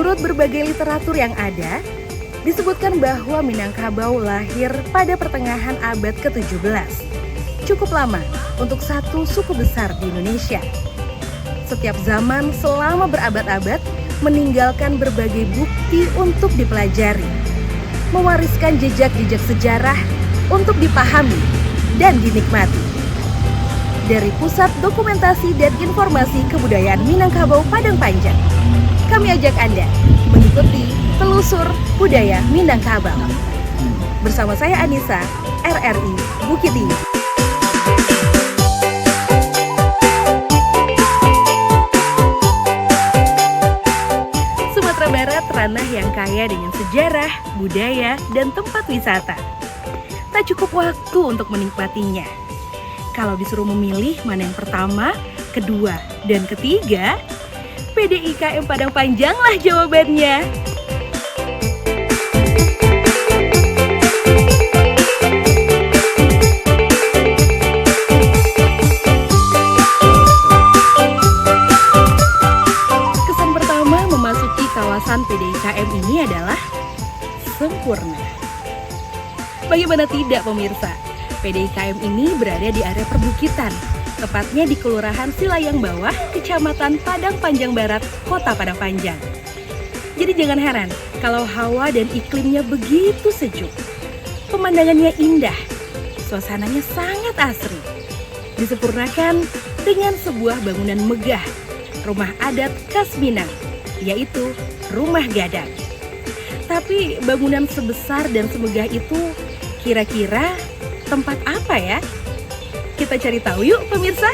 Menurut berbagai literatur yang ada, disebutkan bahwa Minangkabau lahir pada pertengahan abad ke-17. Cukup lama untuk satu suku besar di Indonesia. Setiap zaman selama berabad-abad meninggalkan berbagai bukti untuk dipelajari, mewariskan jejak-jejak sejarah untuk dipahami dan dinikmati. Dari Pusat Dokumentasi dan Informasi Kebudayaan Minangkabau Padang Panjang, kami ajak Anda mengikuti telusur budaya Minangkabau. Bersama saya Anissa, RRI Bukit Tinggi. Sumatera Barat ranah yang kaya dengan sejarah, budaya, dan tempat wisata. Tak cukup waktu untuk menikmatinya. Kalau disuruh memilih mana yang pertama, kedua, dan ketiga, PDIKM Padang Panjang lah jawabannya. Kesan pertama memasuki kawasan PDIKM ini adalah sempurna. Bagaimana tidak pemirsa? PDIKM ini berada di area perbukitan, tepatnya di Kelurahan Silayang Bawah, Kecamatan Padang Panjang Barat, Kota Padang Panjang. Jadi jangan heran kalau hawa dan iklimnya begitu sejuk. Pemandangannya indah, suasananya sangat asri. Disempurnakan dengan sebuah bangunan megah, rumah adat khas Minang, yaitu Rumah Gadang. Tapi bangunan sebesar dan semegah itu kira-kira tempat apa ya? Kita cari tahu yuk pemirsa.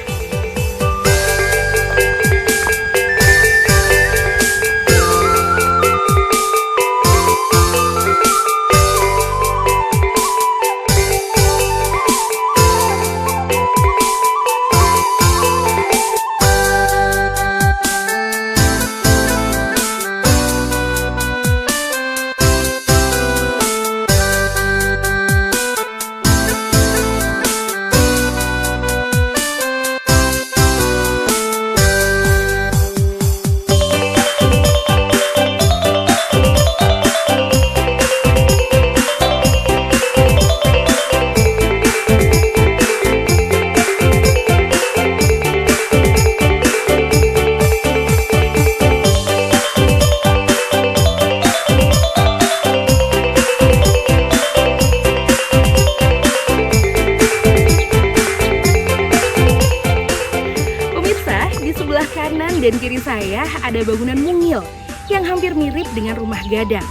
Dan kiri saya ada bangunan mungil yang hampir mirip dengan Rumah Gadang.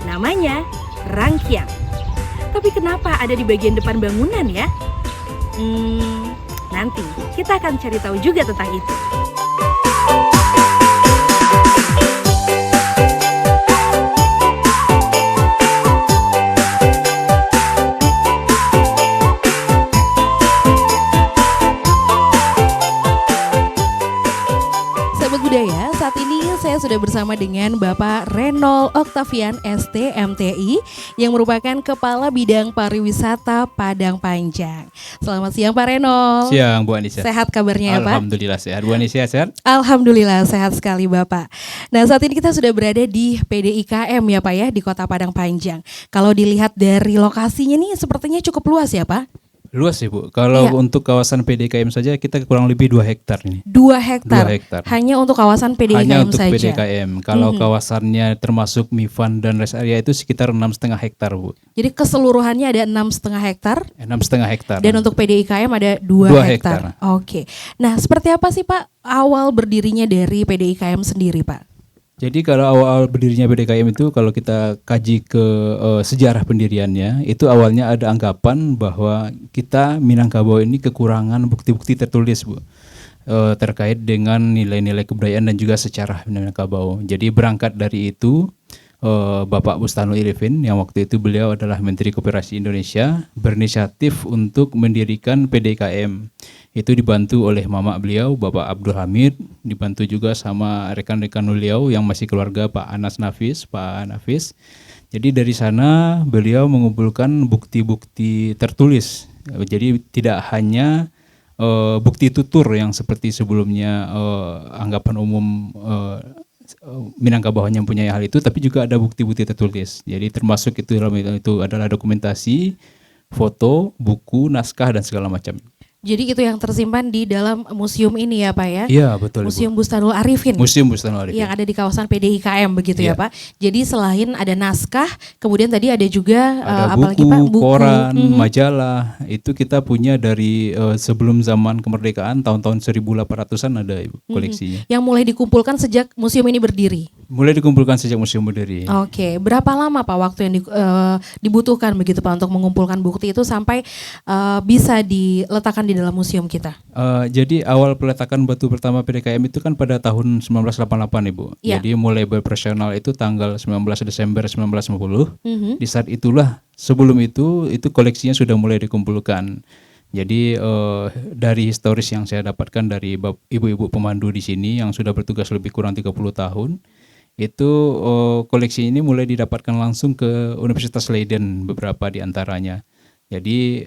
Namanya Rangkyang. Tapi kenapa ada di bagian depan bangunan ya? Nanti kita akan cari tahu juga tentang itu. Budaya, saat ini saya sudah bersama dengan Bapak Renol Octavian ST MTI yang merupakan Kepala Bidang Pariwisata Padang Panjang. Selamat siang Pak Renol. Siang Bu Anissa. Sehat kabarnya ya Pak? Alhamdulillah sehat. Bu Anissa sehat? Alhamdulillah sehat sekali Bapak. Nah saat ini kita sudah berada di PDIKM ya Pak ya, di Kota Padang Panjang. Kalau dilihat dari lokasinya nih sepertinya cukup luas ya Pak? Luas ya Bu. Kalau untuk kawasan PDKM saja kita kurang lebih 2 hektar nih. 2 hektar. Hanya untuk kawasan PDKM hanya untuk saja. PDKM. Kalau kawasannya termasuk Mifan dan rest area itu sekitar 6,5 hektar Bu. Jadi keseluruhannya ada 6,5 hektar. 6,5 hektar. Dan untuk PDIKM ada 2 hektar. Oke. Nah, seperti apa sih Pak awal berdirinya dari PDIKM sendiri Pak? Jadi kalau awal berdirinya PDKM itu kalau kita kaji ke sejarah pendiriannya, itu awalnya ada anggapan bahwa kita Minangkabau ini kekurangan bukti-bukti tertulis Bu, terkait dengan nilai-nilai kebudayaan dan juga sejarah Minangkabau. Jadi berangkat dari itu Bapak Bustano Irifin yang waktu itu beliau adalah Menteri Koperasi Indonesia berinisiatif untuk mendirikan PDKM. Itu dibantu oleh mama beliau Bapak Abdul Hamid, dibantu juga sama rekan-rekan beliau yang masih keluarga Pak Nafis. Jadi dari sana beliau mengumpulkan bukti-bukti tertulis. Jadi tidak hanya bukti tutur yang seperti sebelumnya anggapan umum Minangkabau hanya mempunyai hal itu, tapi juga ada bukti-bukti tertulis. Jadi termasuk itu dalam itu adalah dokumentasi, foto, buku, naskah dan segala macam. Jadi itu yang tersimpan di dalam museum ini ya Pak ya? Iya betul Museum Ibu. Bustanul Arifin. Museum Bustanul Arifin. Yang ada di kawasan PDIKM begitu ya Iya. Pak. Jadi selain ada naskah, kemudian tadi ada juga Ada apalagi buku, Pak? Buku, koran, mhm. majalah. Itu kita punya dari sebelum zaman kemerdekaan tahun-tahun 1800-an ada Ibu koleksinya. Yang mulai dikumpulkan sejak museum ini berdiri. Mulai dikumpulkan sejak museum berdiri. Oke, berapa lama Pak waktu yang dibutuhkan begitu Pak untuk mengumpulkan bukti itu sampai bisa diletakkan di dalam museum kita? Jadi awal peletakan batu pertama PDKM itu kan pada tahun 1988 Ibu. Ya. Jadi mulai beroperasional itu tanggal 19 Desember 1950. Mhm. Di saat itulah, sebelum itu koleksinya sudah mulai dikumpulkan. Jadi dari historis yang saya dapatkan dari ibu-ibu pemandu di sini yang sudah bertugas lebih kurang 30 tahun, itu koleksi ini mulai didapatkan langsung ke Universitas Leiden beberapa di antaranya. Jadi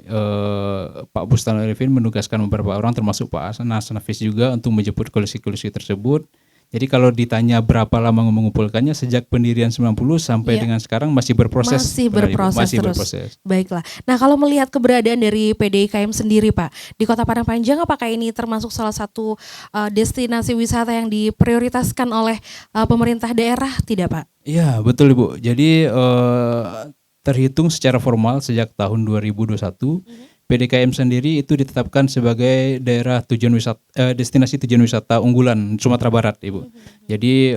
Pak Bustanul Arifin menugaskan beberapa orang termasuk Pak Anas Nafis juga untuk menjemput koleksi-koleksi tersebut. Jadi kalau ditanya berapa lama mengumpulkannya, sejak pendirian 90 sampai Iya. dengan sekarang masih berproses. Masih Benar, Ibu. berproses Masih terus. berproses. Baiklah. Nah kalau melihat keberadaan dari PDIKM sendiri Pak, di Kota Padang Panjang apakah ini termasuk salah satu destinasi wisata yang diprioritaskan oleh pemerintah daerah tidak Pak? Iya betul Ibu. Jadi terhitung secara formal sejak tahun 2021, PDKM sendiri itu ditetapkan sebagai daerah tujuan wisata, destinasi tujuan wisata unggulan Sumatera Barat, Ibu. Jadi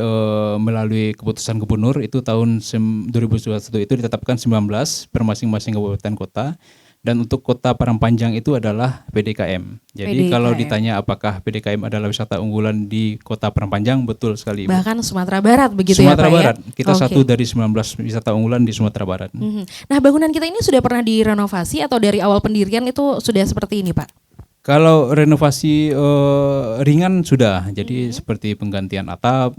melalui keputusan gubernur itu tahun 2021 itu ditetapkan 19 per masing-masing kabupaten kota. Dan untuk Kota Padang Panjang itu adalah PDKM. Jadi kalau ditanya apakah PDKM adalah wisata unggulan di Kota Padang Panjang, betul sekali Ibu. Bahkan Sumatera Barat begitu Sumatera ya Pak Barat, ya? kita Oke. satu dari 19 wisata unggulan di Sumatera Barat. Nah bangunan kita ini sudah pernah direnovasi atau dari awal pendirian itu sudah seperti ini Pak? Kalau renovasi ringan sudah, jadi seperti penggantian atap,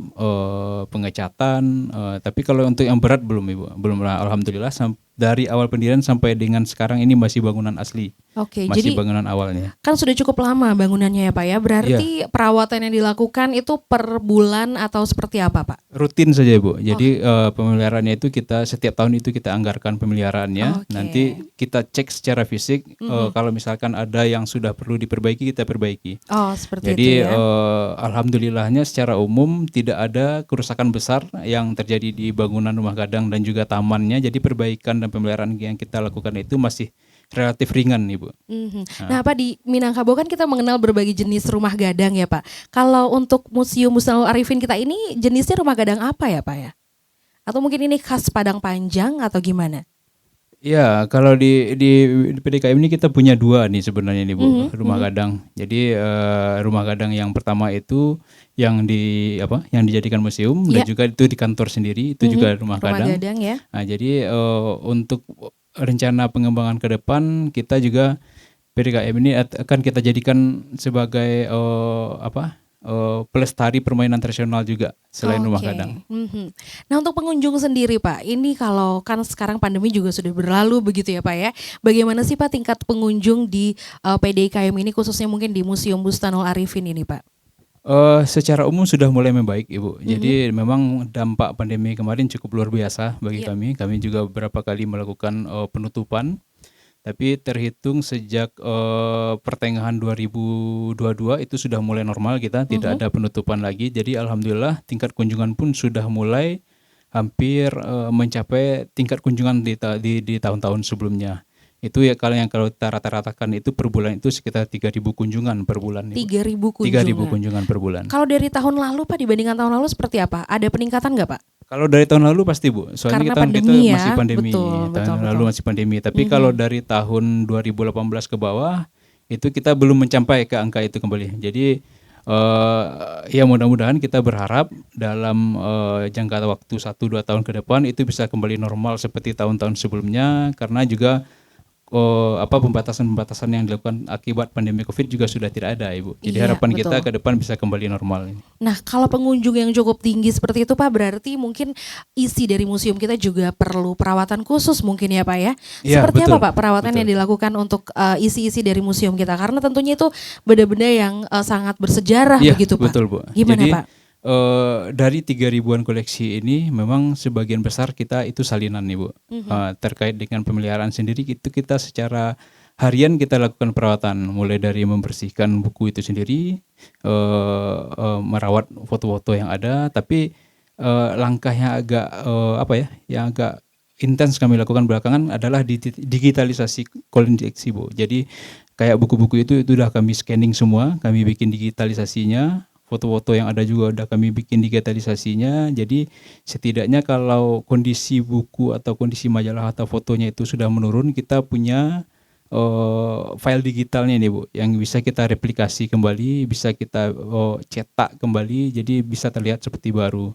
pengecatan. Tapi kalau untuk yang berat belum Ibu, belum. Alhamdulillah dari awal pendirian sampai dengan sekarang ini masih bangunan asli, Oke, masih jadi bangunan awalnya. kan sudah cukup lama bangunannya ya Pak ya, berarti perawatan yang dilakukan itu per bulan atau seperti apa Pak? Rutin saja Ibu. Jadi pemeliharaannya itu kita setiap tahun itu kita anggarkan pemeliharaannya. Oke. Nanti kita cek secara fisik. Kalau misalkan ada yang sudah perlu diperbaiki kita perbaiki. Oh seperti Jadi itu ya. alhamdulillahnya secara umum tidak ada kerusakan besar yang terjadi di bangunan rumah gadang dan juga tamannya. Jadi perbaikan dan pemeliharaan yang kita lakukan itu masih relatif ringan Ibu. Nah Pak, di Minangkabau kan kita mengenal berbagai jenis rumah gadang ya Pak. Kalau untuk Museum Bustanul Arifin kita ini jenisnya rumah gadang apa ya Pak ya? Atau mungkin ini khas Padang Panjang atau gimana? Ya, kalau di PDKM ini kita punya dua nih sebenarnya nih Bu, rumah gadang. Jadi rumah gadang yang pertama itu yang dijadikan museum dan juga itu di kantor sendiri itu juga rumah gadang. gadang ya. Nah, jadi untuk rencana pengembangan ke depan kita juga PDKM ini akan kita jadikan sebagai pelestari permainan tradisional juga selain rumah Oke. gadang. Nah untuk pengunjung sendiri Pak, ini kalau kan sekarang pandemi juga sudah berlalu begitu ya Pak ya. Bagaimana sih Pak tingkat pengunjung di PDIKM ini khususnya mungkin di Museum Bustanul Arifin ini Pak? Secara umum sudah mulai membaik Ibu. Jadi memang dampak pandemi kemarin cukup luar biasa bagi kami. Kami juga beberapa kali melakukan penutupan. Tapi terhitung sejak pertengahan 2022 itu sudah mulai normal kita, tidak ada penutupan lagi. Jadi alhamdulillah tingkat kunjungan pun sudah mulai hampir mencapai tingkat kunjungan di tahun-tahun sebelumnya. Itu ya kalau kita rata-ratakan itu per bulan itu sekitar 3.000 kunjungan per bulan. 3.000 kunjungan. 3.000 kunjungan per bulan. Kalau dari tahun lalu Pak dibandingkan tahun lalu seperti apa? Ada peningkatan nggak Pak? Kalau dari tahun lalu pasti Bu, soalnya Karena kita pandemi ya, masih pandemi. betul, tahun betul. lalu masih pandemi. Tapi kalau dari tahun 2018 ke bawah itu kita belum mencapai ke angka itu kembali. Jadi ya mudah-mudahan kita berharap dalam jangka waktu 1-2 tahun ke depan itu bisa kembali normal seperti tahun-tahun sebelumnya, karena juga pembatasan-pembatasan yang dilakukan akibat pandemi Covid juga sudah tidak ada Ibu. Jadi Iya, harapan betul. kita ke depan bisa kembali normal. Nah kalau pengunjung yang cukup tinggi seperti itu Pak, berarti mungkin isi dari museum kita juga perlu perawatan khusus mungkin ya Pak ya? Iya, Seperti betul, apa Pak perawatan betul. yang dilakukan untuk isi-isi dari museum kita? Karena tentunya itu benda-benda yang sangat bersejarah Iya, begitu Pak. betul Bu. Gimana Jadi, Pak? Dari 3.000-an koleksi ini memang sebagian besar kita itu salinan nih Bu. Terkait dengan pemeliharaan sendiri itu kita secara harian kita lakukan perawatan, mulai dari membersihkan buku itu sendiri, merawat foto-foto yang ada, tapi langkah yang agak yang agak intens kami lakukan belakangan adalah digitalisasi koleksi Bu. Jadi kayak buku-buku itu udah kami scanning semua, kami bikin digitalisasinya, foto-foto yang ada juga udah kami bikin digitalisasinya. Jadi setidaknya kalau kondisi buku atau kondisi majalah atau fotonya itu sudah menurun, kita punya file digitalnya nih Bu, yang bisa kita replikasi kembali, bisa kita cetak kembali, jadi bisa terlihat seperti baru.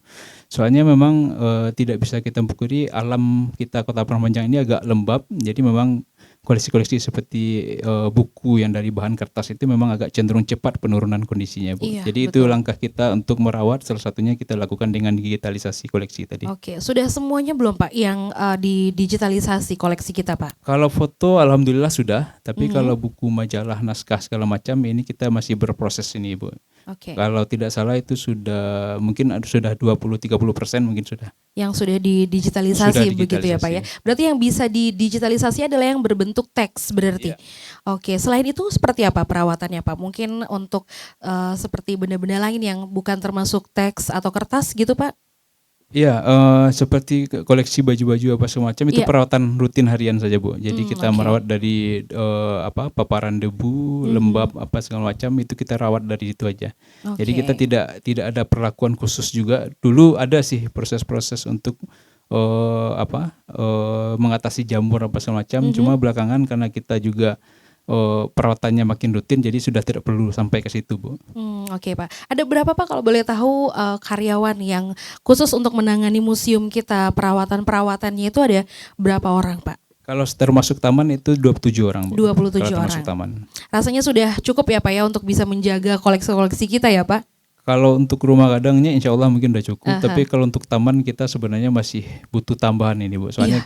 Soalnya memang tidak bisa kita pungkiri alam kita Kota Prambanan ini agak lembab, jadi memang koleksi-koleksi seperti buku yang dari bahan kertas itu memang agak cenderung cepat penurunan kondisinya Bu. Iya, Jadi betul. itu langkah kita untuk merawat, salah satunya kita lakukan dengan digitalisasi koleksi tadi. Oke, sudah semuanya belum Pak yang digitalisasi koleksi kita Pak? Kalau foto alhamdulillah sudah, tapi kalau buku majalah naskah segala macam ini kita masih berproses ini Bu. Oke. Kalau tidak salah itu sudah mungkin sudah 20-30% mungkin sudah. Yang sudah didigitalisasi Sudah begitu ya Pak ya. Berarti yang bisa didigitalisasi adalah yang berbentuk teks berarti. Iya. Oke, selain itu seperti apa perawatannya Pak? Mungkin untuk seperti benda-benda lain yang bukan termasuk teks atau kertas gitu Pak? Iya, seperti koleksi baju-baju apa semacam itu Iya. perawatan rutin harian saja Bu. Jadi kita Oke. merawat dari paparan debu, lembab apa segala macam itu kita rawat dari itu aja. Jadi kita Oke. tidak ada perlakuan khusus juga. Dulu ada sih proses-proses untuk mengatasi jamur apa segala macam. Cuma belakangan karena kita juga perawatannya makin rutin, jadi sudah tidak perlu sampai ke situ Bu. Oke Pak. Ada berapa Pak kalau boleh tahu karyawan yang khusus untuk menangani museum kita, perawatan-perawatannya itu ada berapa orang Pak? Kalau termasuk taman itu 27 orang Bu. 27 Kalau termasuk orang. taman. Rasanya sudah cukup ya Pak ya untuk bisa menjaga koleksi-koleksi kita ya Pak? Kalau untuk rumah gadangnya insya Allah mungkin udah cukup. Tapi kalau untuk taman kita sebenarnya masih butuh tambahan ini Bu. Soalnya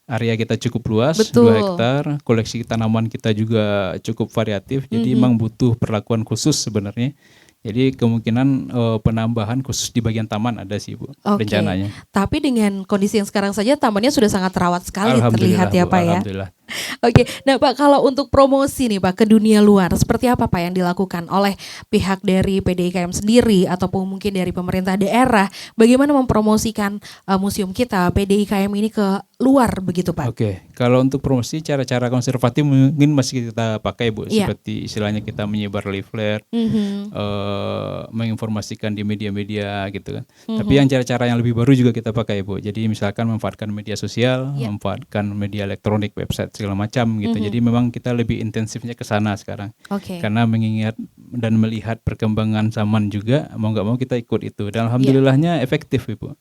area kita cukup luas, Betul. 2 hektar. Koleksi tanaman kita juga cukup variatif. Jadi memang butuh perlakuan khusus sebenarnya. Jadi kemungkinan penambahan khusus di bagian taman ada sih Bu, Oke. rencananya. Tapi dengan kondisi yang sekarang saja tamannya sudah sangat terawat sekali terlihat ya Bu, Pak ya. alhamdulillah. Oke, nah Pak kalau untuk promosi nih Pak ke dunia luar, seperti apa Pak yang dilakukan oleh pihak dari PDIKM sendiri ataupun mungkin dari pemerintah daerah, bagaimana mempromosikan museum kita PDIKM ini ke luar begitu Pak? Oke, kalau untuk promosi cara-cara konservatif mungkin masih kita pakai Bu, Iya. seperti istilahnya kita menyebar leaflet, menginformasikan di media-media gitu kan. Tapi yang cara-cara yang lebih baru juga kita pakai Bu. Jadi misalkan memanfaatkan media sosial, memanfaatkan media elektronik, website segala macam gitu. Jadi memang kita lebih intensifnya ke sana sekarang. Oke. Karena mengingat dan melihat perkembangan zaman juga, mau nggak mau kita ikut itu. Dan alhamdulillahnya efektif Ibu.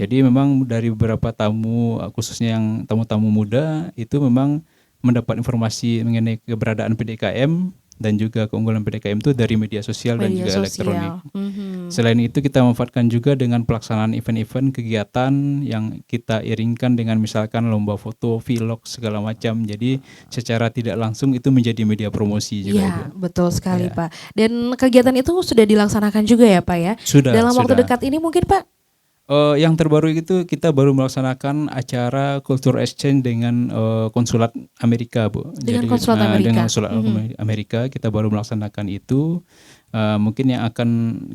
Jadi memang dari beberapa tamu, khususnya yang tamu-tamu muda, itu memang mendapat informasi mengenai keberadaan PDKM dan juga keunggulan PDKM itu dari media sosial dan juga elektronik. Selain itu kita manfaatkan juga dengan pelaksanaan event-event kegiatan yang kita iringkan dengan misalkan lomba foto, vlog segala macam. Jadi secara tidak langsung itu menjadi media promosi juga. Iya, Bu. betul sekali Ya. Pak. Dan kegiatan itu sudah dilaksanakan juga ya Pak ya? Sudah. Dalam waktu sudah. dekat ini mungkin Pak? Yang terbaru itu kita baru melaksanakan acara culture exchange dengan konsulat Amerika Bu. Dengan konsulat Amerika. Dengan konsulat Amerika kita baru melaksanakan itu. Mungkin yang akan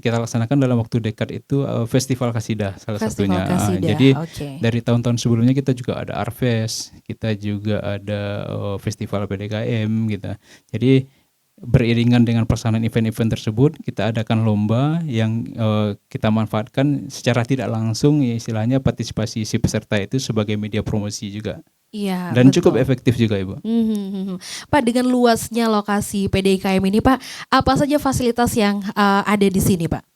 kita laksanakan dalam waktu dekat itu festival kasidah salah Festival satunya. Kasidah, Jadi oke. dari tahun-tahun sebelumnya kita juga ada Arfest, kita juga ada festival PDKM gitu. Jadi beriringan dengan pelaksanaan event-event tersebut, kita adakan lomba yang kita manfaatkan secara tidak langsung, ya istilahnya partisipasi si peserta itu sebagai media promosi juga. Iya, Dan betul. cukup efektif juga Ibu. Pak, dengan luasnya lokasi PDIKM ini Pak, apa saja fasilitas yang ada di sini Pak?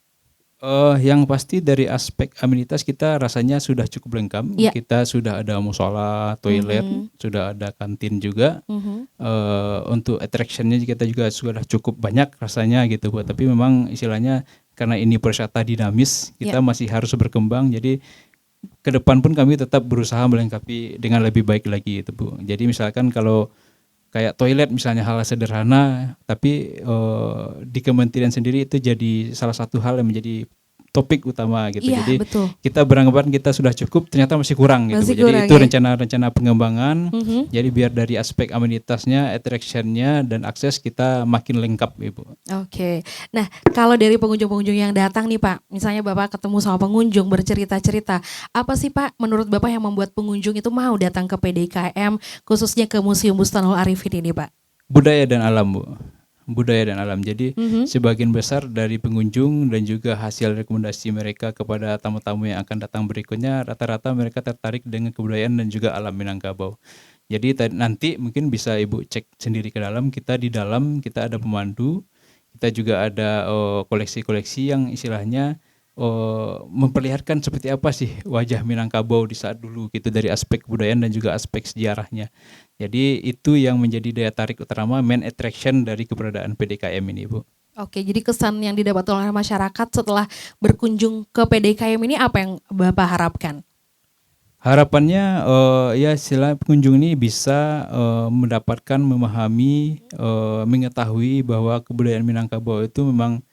Yang pasti dari aspek amenitas kita rasanya sudah cukup lengkap. Iya. Kita sudah ada musola, toilet, sudah ada kantin juga. Untuk attractionnya kita juga sudah cukup banyak rasanya gitu Bu. Tapi memang istilahnya karena ini pariwisata dinamis, kita masih harus berkembang. Jadi ke depan pun kami tetap berusaha melengkapi dengan lebih baik lagi itu Bu. Jadi misalkan kalau kayak toilet misalnya hal sederhana, tapi di kementerian sendiri itu jadi salah satu hal yang menjadi topik utama gitu. Iya, Jadi betul. kita beranggapan kita sudah cukup, ternyata masih kurang gitu. Masih Jadi kurang, itu ya. rencana-rencana pengembangan. Mhm. Jadi biar dari aspek amenitasnya, attraction-nya dan akses kita makin lengkap, Ibu. Oke. Nah, kalau dari pengunjung-pengunjung yang datang nih Pak, misalnya Bapak ketemu sama pengunjung bercerita-cerita, apa sih Pak menurut Bapak yang membuat pengunjung itu mau datang ke PDIKM, khususnya ke Museum Bustanul Arifin ini Pak? Budaya dan alam, Bu. Budaya dan alam. Jadi Mhm. sebagian besar dari pengunjung dan juga hasil rekomendasi mereka kepada tamu-tamu yang akan datang berikutnya, rata-rata mereka tertarik dengan kebudayaan dan juga alam Minangkabau. Jadi nanti mungkin bisa Ibu cek sendiri ke dalam. Kita di dalam kita ada pemandu, kita juga ada koleksi-koleksi yang istilahnya memperlihatkan seperti apa sih wajah Minangkabau di saat dulu gitu, dari aspek kebudayaan dan juga aspek sejarahnya. Jadi itu yang menjadi daya tarik utama, main attraction dari keberadaan PDKM ini, Bu. Oke, jadi kesan yang didapat oleh masyarakat setelah berkunjung ke PDIKM ini apa yang Bapak harapkan? Harapannya ya sila pengunjung ini bisa mendapatkan, memahami, mengetahui bahwa kebudayaan Minangkabau itu memang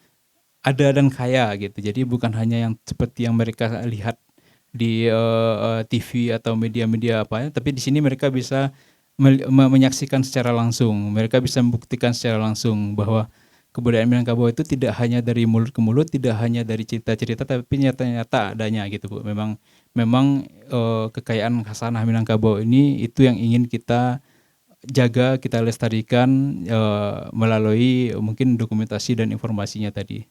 ada dan kaya gitu. Jadi bukan hanya yang seperti yang mereka lihat di TV atau media-media apa ya, tapi di sini mereka bisa menyaksikan secara langsung. Mereka bisa membuktikan secara langsung bahwa kebudayaan Minangkabau itu tidak hanya dari mulut ke mulut, tidak hanya dari cerita-cerita, tapi nyata-nyata adanya gitu, Bu. Memang kekayaan khasanah Minangkabau ini itu yang ingin kita jaga, kita lestarikan melalui mungkin dokumentasi dan informasinya tadi.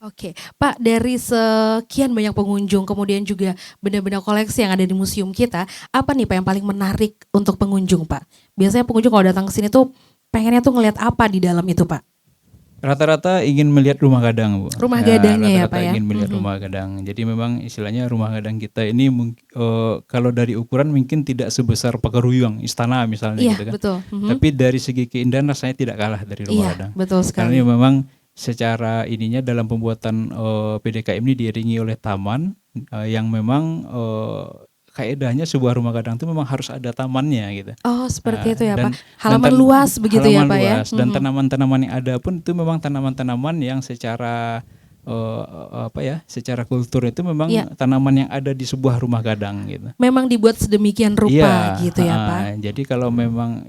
Oke, Pak, dari sekian banyak pengunjung, kemudian juga benda-benda koleksi yang ada di museum kita, apa nih Pak yang paling menarik untuk pengunjung, Pak? Biasanya pengunjung kalau datang ke sini tuh pengennya tuh ngelihat apa di dalam itu, Pak? Rata-rata ingin melihat rumah gadang, Bu. Rumah gadangnya ya, Pak rata-rata ya? ingin melihat rumah gadang. Jadi memang istilahnya rumah gadang kita ini kalau dari ukuran mungkin tidak sebesar Pagaruyung, istana misalnya Iya, gitu kan. betul. Tapi dari segi keindahan rasanya tidak kalah dari rumah Iya, gadang. betul Karena sekali. ini memang secara ininya dalam pembuatan PDKM ini diiringi oleh taman yang memang kaedahnya sebuah rumah gadang itu memang harus ada tamannya gitu. Oh, seperti itu ya, Dan- Pak. Halaman dan luas begitu ya, halaman Pak ya? luas, dan tanaman-tanaman yang ada pun itu memang tanaman-tanaman yang secara secara kultur itu memang Iya. tanaman yang ada di sebuah rumah gadang gitu. Memang dibuat sedemikian rupa gitu ya, Pak. Jadi kalau memang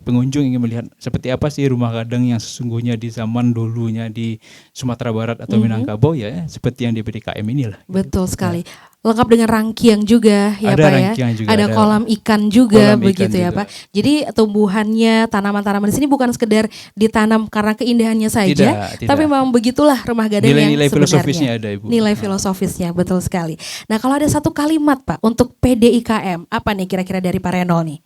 pengunjung ingin melihat seperti apa sih rumah gadang yang sesungguhnya di zaman dulunya di Sumatera Barat atau Minangkabau, ya seperti yang di PDKM inilah. Betul sekali. Lengkap dengan rangkiang juga ya, Ada Pak ya. rangkiang juga, Ada ada kolam ikan juga kolam ikan begitu ya, juga. Pak. Jadi tumbuhannya, tanaman-tanaman di sini bukan sekedar ditanam karena keindahannya saja, Tidak. tapi memang begitulah rumah gadang yang Nilai-nilai sebenarnya. filosofisnya ada, Ibu. Nilai filosofisnya, betul sekali. Nah, kalau ada satu kalimat Pak untuk PDIKM, apa nih kira-kira dari Pak Renol nih?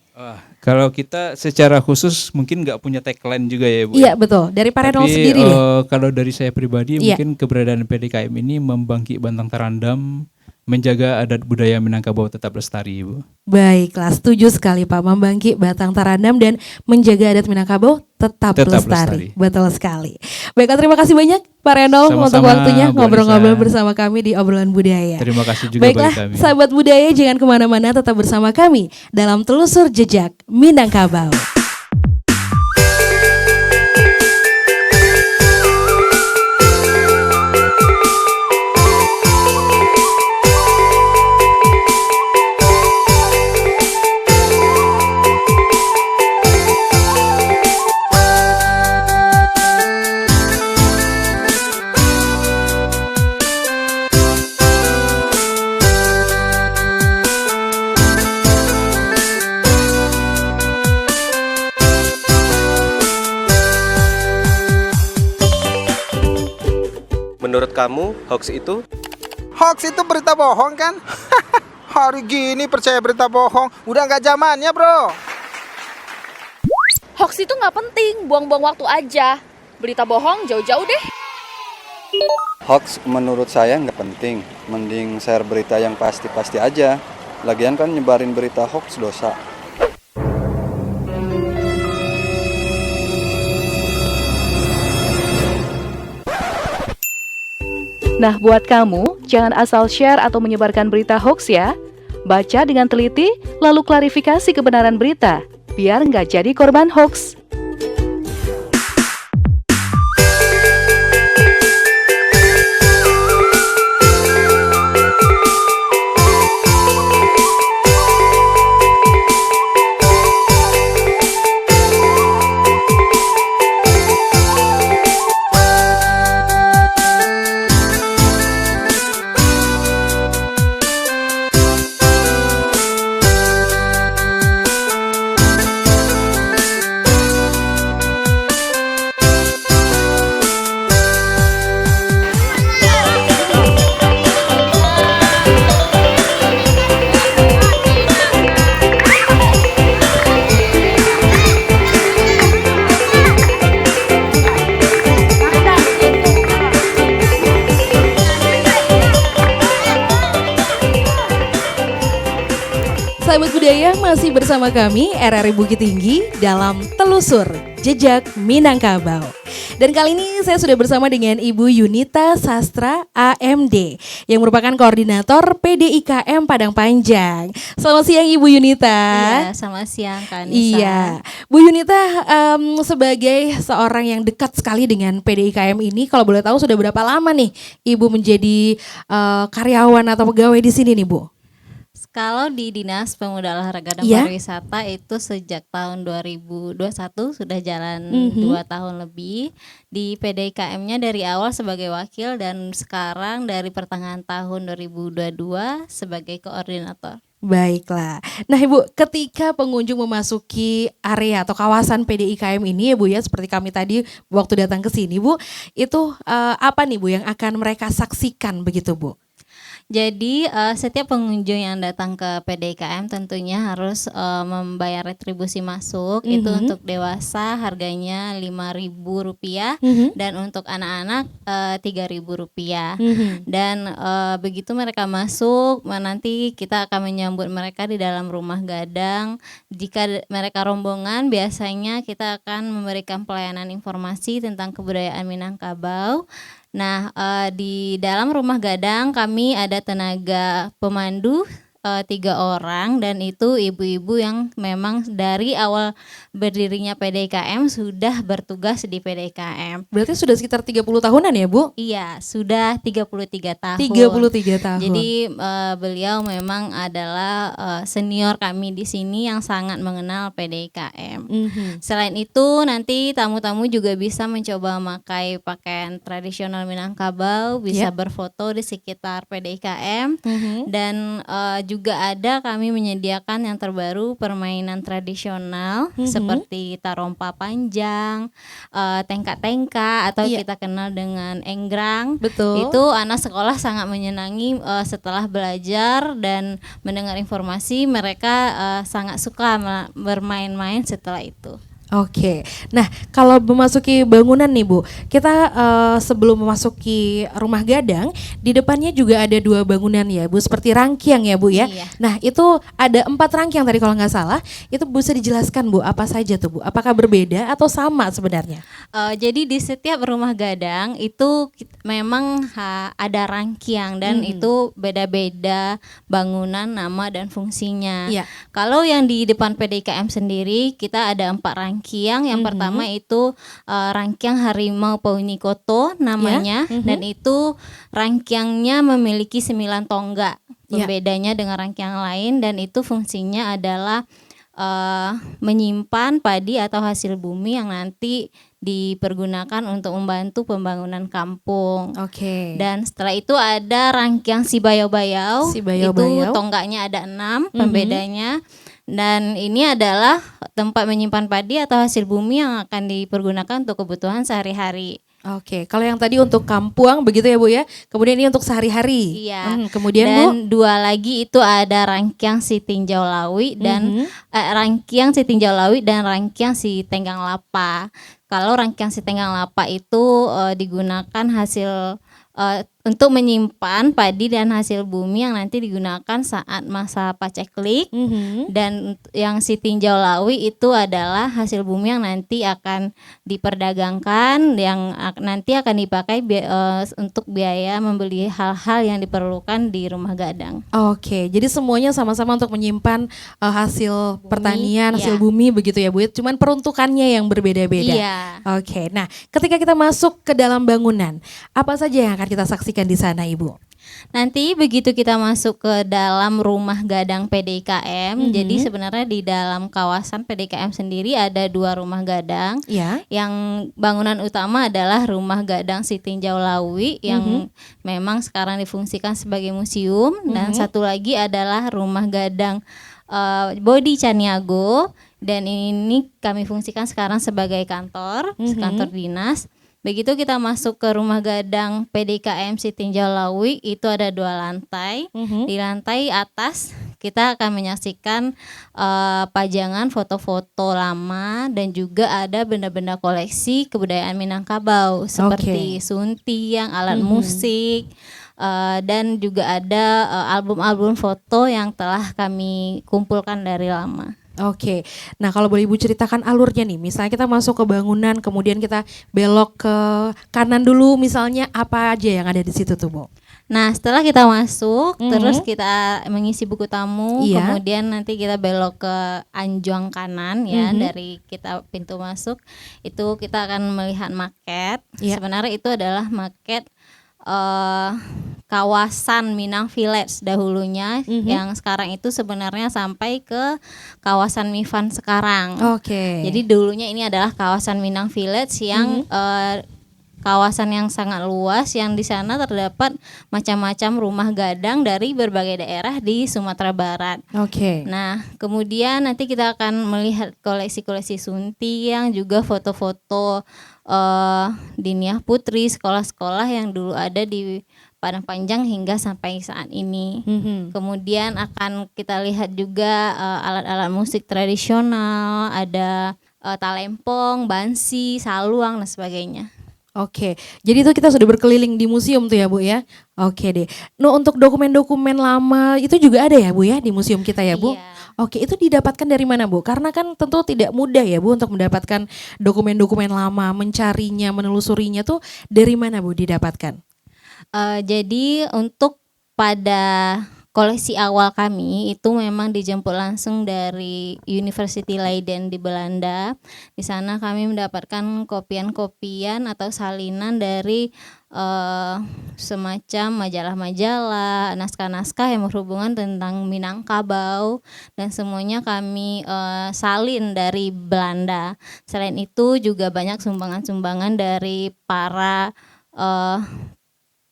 Kalau kita secara khusus mungkin nggak punya tagline juga ya, Bu. Iya, betul. Dari Pak Renol Tapi sendiri deh. kalau dari saya pribadi Iya. mungkin keberadaan PDKM ini membangkit Bantang Tarandam, menjaga adat budaya Minangkabau tetap lestari, Bu. Baiklah, setuju sekali Pak. Membangkit Batang Tarandam dan menjaga adat Minangkabau tetap lestari. Betul sekali. Baiklah, terima kasih banyak Pak Renol untuk Sama-sama, waktunya Bu ngobrol-ngobrol Anissa. bersama kami di Obrolan Budaya. Terima kasih juga Baiklah, bagi kami. sahabat budaya jangan kemana-mana, tetap bersama kami dalam Telusur Jejak Minangkabau. Menurut kamu, hoax itu? Hoax itu berita bohong kan? Hari gini percaya berita bohong, udah nggak zamannya bro. Hoax itu nggak penting, buang-buang waktu aja. Berita bohong jauh-jauh deh. Hoax menurut saya nggak penting, mending share berita yang pasti-pasti aja. Lagian kan nyebarin berita hoax dosa. Nah, buat kamu, jangan asal share atau menyebarkan berita hoax ya. Baca dengan teliti, lalu klarifikasi kebenaran berita, biar nggak jadi korban hoax. masih bersama kami RRI Bukit Tinggi dalam Telusur Jejak Minangkabau. Dan kali ini saya sudah bersama dengan Ibu Yunita Sastra AMD yang merupakan koordinator PDIKM Padang Panjang. Selamat siang Ibu Yunita. Iya, selamat siang Kak Anissa. Iya, Bu Yunita sebagai seorang yang dekat sekali dengan PDIKM ini, kalau boleh tahu sudah berapa lama nih Ibu menjadi karyawan atau pegawai di sini nih Bu? Kalau di Dinas Pemuda Olahraga dan Iya. Pariwisata itu sejak tahun 2021 sudah jalan 2 tahun lebih. Di PDIKM-nya dari awal sebagai wakil dan sekarang dari pertengahan tahun 2022 sebagai koordinator. Baiklah. Nah Ibu, ketika pengunjung memasuki area atau kawasan PDIKM ini ya Bu ya, seperti kami tadi waktu datang ke sini Bu, itu apa nih Bu yang akan mereka saksikan begitu Bu? Jadi setiap pengunjung yang datang ke PDIKM tentunya harus membayar retribusi masuk. Itu untuk dewasa harganya Rp5.000 dan untuk anak-anak Rp3.000. Dan begitu mereka masuk, nanti kita akan menyambut mereka di dalam rumah gadang. Jika mereka rombongan, biasanya kita akan memberikan pelayanan informasi tentang kebudayaan Minangkabau. Nah, di dalam rumah gadang kami ada tenaga pemandu 3 orang dan itu ibu-ibu yang memang dari awal berdirinya PDIKM sudah bertugas di PDIKM. Berarti sudah sekitar 30 tahunan ya Bu? Iya, sudah 33 tahun. 33 tahun. Jadi beliau memang adalah senior kami di sini yang sangat mengenal PDIKM. Selain itu nanti tamu-tamu juga bisa mencoba memakai pakaian tradisional Minangkabau, bisa berfoto di sekitar PDIKM dan juga ada kami menyediakan yang terbaru permainan tradisional seperti tarompa panjang, tengka-tengka atau kita kenal dengan enggrang. Betul. Itu anak sekolah sangat menyenangi setelah belajar dan mendengar informasi, mereka sangat suka bermain-main setelah itu. Oke, nah kalau memasuki bangunan nih Bu, kita sebelum memasuki rumah gadang, di depannya juga ada 2 bangunan ya Bu, seperti rangkiang ya Bu ya. Iya. Nah itu ada 4 rangkiang tadi kalau nggak salah, itu bisa dijelaskan Bu, apa saja tuh Bu? Apakah berbeda atau sama sebenarnya? Jadi di setiap rumah gadang itu memang ada rangkiang dan itu beda-beda bangunan, nama dan fungsinya. Iya. Kalau yang di depan PDIKM sendiri kita ada 4 rangkiang. Yang pertama itu rangkiang Harimau Paunikoto namanya, dan itu rangkiangnya memiliki 9 tonggak. Bedanya dengan rangkiang lain dan itu fungsinya adalah menyimpan padi atau hasil bumi yang nanti dipergunakan untuk membantu pembangunan kampung. Oke. Dan setelah itu ada rangkiang Sibayau-Bayau. Sibayau-Bayau. Itu tonggaknya ada 6 pembedanya. Dan ini adalah tempat menyimpan padi atau hasil bumi yang akan dipergunakan untuk kebutuhan sehari-hari. Oke, kalau yang tadi untuk kampuang begitu ya Bu ya. Kemudian ini untuk sehari-hari. Iya. Kemudian dan Bu, 2 lagi itu ada rangkiang si Tinjau Lawi dan rangkiang si Tinjau Lawi dan rangkiang si Tenggang Lapa. Kalau rangkiang si Tenggang Lapa itu digunakan hasil untuk menyimpan padi dan hasil bumi yang nanti digunakan saat masa paceklik. Dan yang si Tinjau Lawi itu adalah hasil bumi yang nanti akan diperdagangkan, yang nanti akan dipakai untuk biaya membeli hal-hal yang diperlukan di rumah gadang. Oke, jadi semuanya sama-sama untuk menyimpan hasil Bumi, pertanian, hasil iya. bumi begitu ya Bu. Cuman peruntukannya yang berbeda-beda. Iya. Oke, nah ketika kita masuk ke dalam bangunan, apa saja yang akan kita saksikan di sana Ibu? Nanti begitu kita masuk ke dalam rumah gadang PDIKM, jadi sebenarnya di dalam kawasan PDIKM sendiri ada 2 rumah gadang. Ya. Yang bangunan utama adalah rumah gadang si Tinjau Lawi yang memang sekarang difungsikan sebagai museum, dan satu lagi adalah rumah gadang Bodi Caniago, dan ini kami fungsikan sekarang sebagai kantor dinas. Begitu kita masuk ke rumah gadang PDIKM si Tinjau Lawi, itu ada 2 lantai. Di lantai atas kita akan menyaksikan pajangan foto-foto lama dan juga ada benda-benda koleksi kebudayaan Minangkabau seperti suntiang, alat musik, dan juga ada album-album foto yang telah kami kumpulkan dari lama. Oke, nah kalau boleh Ibu ceritakan alurnya nih, misalnya kita masuk ke bangunan, kemudian kita belok ke kanan dulu, misalnya apa aja yang ada di situ tuh, Bu? Nah, setelah kita masuk, terus kita mengisi buku tamu, Iya. kemudian nanti kita belok ke anjong kanan ya, dari kita pintu masuk, itu kita akan melihat maket. Iya. Sebenarnya itu adalah maket kawasan Minang Village dahulunya, yang sekarang itu sebenarnya sampai ke kawasan Mifan sekarang. Oke. Jadi dulunya ini adalah kawasan Minang Village yang kawasan yang sangat luas, yang di sana terdapat macam-macam rumah gadang dari berbagai daerah di Sumatera Barat. Oke. Nah, kemudian nanti kita akan melihat koleksi-koleksi suntiang, juga foto-foto Diniah Putri, sekolah-sekolah yang dulu ada di Padang Panjang hingga sampai saat ini. Kemudian akan kita lihat juga alat-alat musik tradisional, ada talempong, bansi, saluang dan sebagainya. Oke, jadi itu kita sudah berkeliling di museum tuh ya Bu ya. Oke deh. No, untuk dokumen-dokumen lama itu juga ada ya Bu ya di museum kita ya Bu? Iya. Oke, itu didapatkan dari mana Bu? Karena kan tentu tidak mudah ya Bu untuk mendapatkan dokumen-dokumen lama, mencarinya, menelusurinya tuh dari mana Bu didapatkan? Jadi untuk pada koleksi awal kami itu memang dijemput langsung dari University Leiden di Belanda. Di sana kami mendapatkan kopian-kopian atau salinan dari semacam majalah-majalah, naskah-naskah yang berhubungan tentang Minangkabau, dan semuanya kami salin dari Belanda. Selain itu juga banyak sumbangan-sumbangan dari para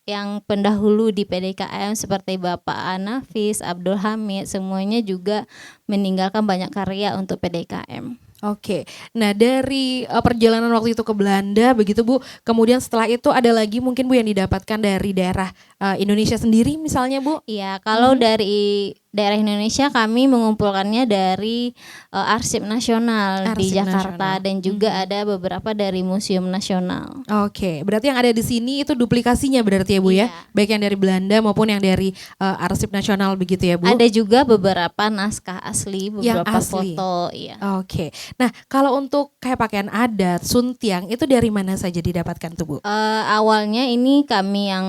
yang pendahulu di PDKM seperti Bapak Anafis, Abdul Hamid, semuanya juga meninggalkan banyak karya untuk PDKM. Oke, nah dari perjalanan waktu itu ke Belanda begitu Bu, kemudian setelah itu ada lagi mungkin Bu yang didapatkan dari daerah Indonesia sendiri misalnya Bu? Iya, kalau dari daerah Indonesia kami mengumpulkannya dari Arsip Nasional di Arsip Jakarta Nasional. dan juga ada beberapa dari Museum Nasional. Oke, berarti yang ada di sini itu duplikasinya berarti ya Bu ya? Iya. Baik yang dari Belanda maupun yang dari Arsip Nasional begitu ya Bu? Ada juga beberapa naskah asli, Yang beberapa asli. foto, iya. Oke, nah kalau untuk kayak pakaian adat, suntiang itu dari mana saja didapatkan tuh Bu? Awalnya ini kami yang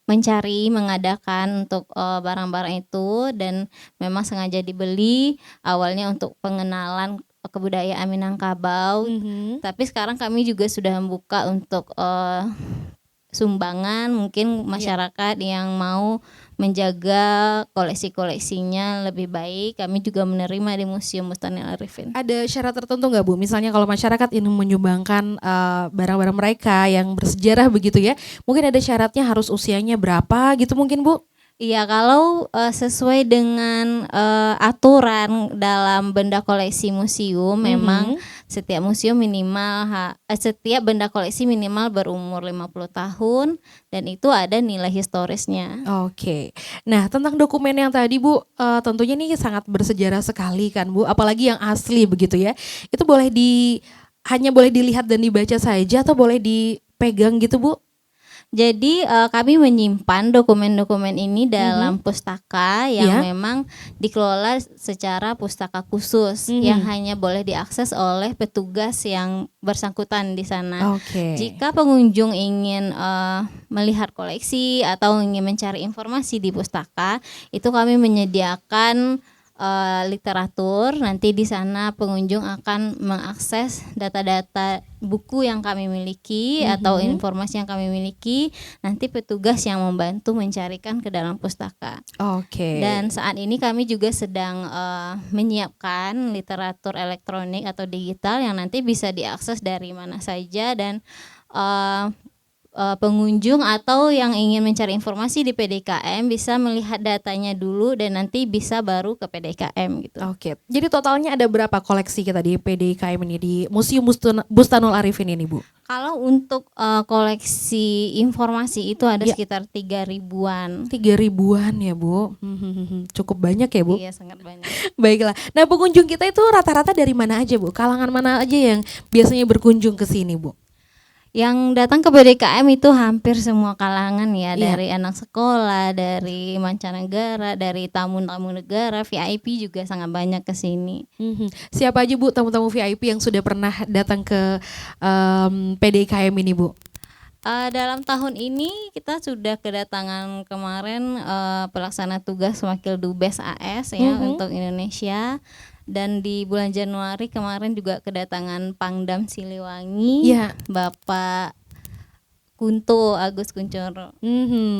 mencari, mengadakan untuk barang-barang itu, dan memang sengaja dibeli awalnya untuk pengenalan kebudayaan Minangkabau. Tapi sekarang kami juga sudah membuka untuk sumbangan, mungkin masyarakat yang mau menjaga koleksi-koleksinya lebih baik, kami juga menerima di Museum Bustanul Arifin. Ada syarat tertentu nggak Bu? Misalnya kalau masyarakat ingin menyumbangkan barang-barang mereka yang bersejarah begitu ya, mungkin ada syaratnya harus usianya berapa gitu mungkin Bu? Iya, kalau sesuai dengan aturan dalam benda koleksi museum, memang setiap museum minimal setiap benda koleksi minimal berumur 50 tahun dan itu ada nilai historisnya. Oke, nah tentang dokumen yang tadi Bu, tentunya ini sangat bersejarah sekali kan Bu, apalagi yang asli begitu ya. Itu hanya boleh dilihat dan dibaca saja atau boleh dipegang gitu Bu? Jadi kami menyimpan dokumen-dokumen ini dalam pustaka yang memang dikelola secara pustaka khusus yang hanya boleh diakses oleh petugas yang bersangkutan di sana. Oke. Jika pengunjung ingin melihat koleksi atau ingin mencari informasi di pustaka, itu kami menyediakan literatur. Nanti di sana pengunjung akan mengakses data-data buku yang kami miliki atau informasi yang kami miliki. Nanti petugas yang membantu mencarikan ke dalam pustaka. Oke. Dan saat ini kami juga sedang menyiapkan literatur elektronik atau digital yang nanti bisa diakses dari mana saja, dan pengunjung atau yang ingin mencari informasi di PDKM bisa melihat datanya dulu dan nanti bisa baru ke PDKM gitu. Oke, jadi totalnya ada berapa koleksi kita di PDKM ini, di Museum Bustanul Arifin ini Bu? Kalau untuk koleksi informasi itu ada sekitar 3.000-an. 3.000-an ya Bu, cukup banyak ya Bu? Iya, sangat banyak. Baiklah, nah pengunjung kita itu rata-rata dari mana aja Bu? Kalangan mana aja yang biasanya berkunjung ke sini Bu? Yang datang ke PDKM itu hampir semua kalangan ya, Iya. dari anak sekolah, dari mancanegara, dari tamu-tamu negara, VIP juga sangat banyak ke sini. Siapa aja Bu tamu-tamu VIP yang sudah pernah datang ke PDKM ini Bu? Dalam tahun ini kita sudah kedatangan kemarin pelaksana tugas Wakil Dubes AS ya untuk Indonesia, dan di bulan Januari kemarin juga kedatangan Pangdam Siliwangi, Iya. Bapak Kunto Agus Kuncoro.